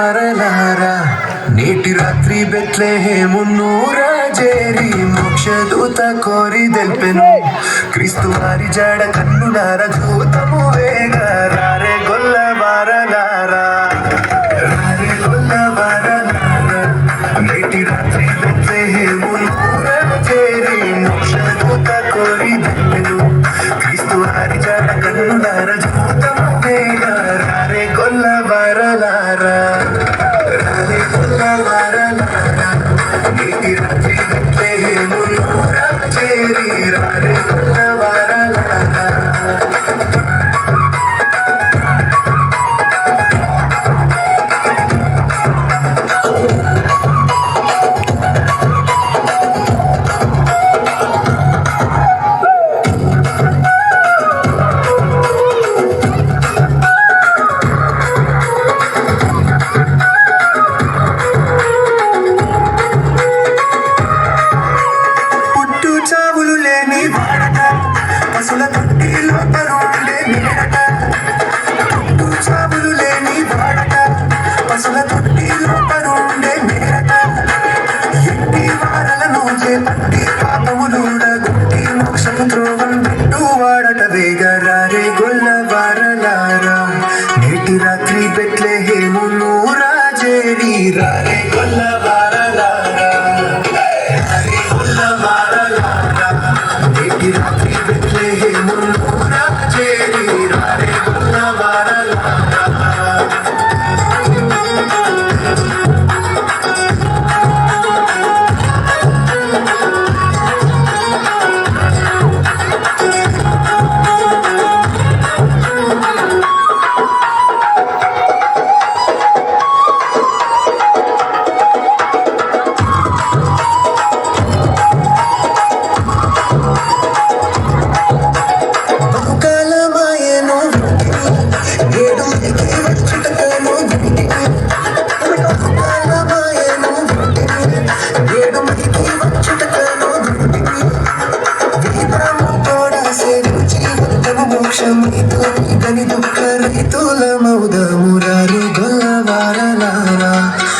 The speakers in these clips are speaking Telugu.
వారలారా నేటి రాత్రి బెత్లెహేమును రాజేరి మోక్షదూత కోరి తెల్పెను క్రీస్తు వారి జాడ కన్నులార దూతము వేగా రారే గొల్ల వారలారా రారే గొల్ల వారలారా నేటి రాత్రి బెత్లెహేమును రాజేరి మోక్షదూత కోరి తెల్పెను క్రీస్తు వారి జాడ కన్నులార దూతము వేగా రారే గొల్ల వారలారా రారే గొల్ల వారలారా నేటి రాత్రి బెత్లెహేమును రాజేరి రారే గొల్ల వారలారా చావులు లేని వాడట పశుల తొట్టిలో పరుండే నీడట పుట్టు చావులు లేని వాడట పశుల తొట్టిలో పరుండే నీడట ఎట్టి వారలను చేపట్టి పాపములుడ గుట్టి మోక్షము త్రోవం పెట్టు వాడట వేగరారే గొల్ల వారలారా నేటి రాత్రి బెత్లెహేమును రాజేరి రారే గొల్ల వారలారా రారే గొల్ల వారలారా నేటి రాత్రి బెత్లెహేమును రాజేరి రారే గొల్ల వారలారా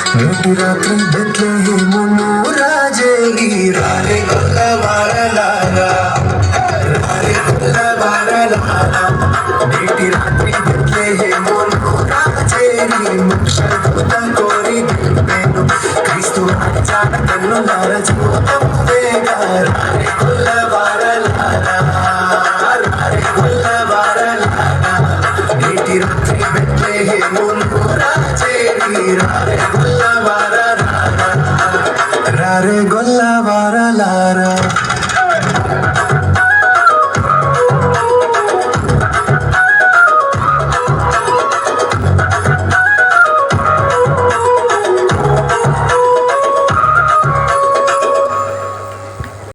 నేటి రాత్రి బెత్లెహేమును రాజేరి రారే గొల్ల వారలారా రారే గొల్ల వారలారా నేటి రాత్రి బెత్లెహేమును రాజేరి మోక్షదూత కోరి తెల్పెను క్రీస్తు జాడ కన్నులార చూతము వేగా రారే గొల్ల వారలారా రారే గొల్ల వారలారా నేటి రాత్రి బెత్లెహేమును రాజేరి రారే గొల్ల వారలారా రారే గొల్ల వారలారా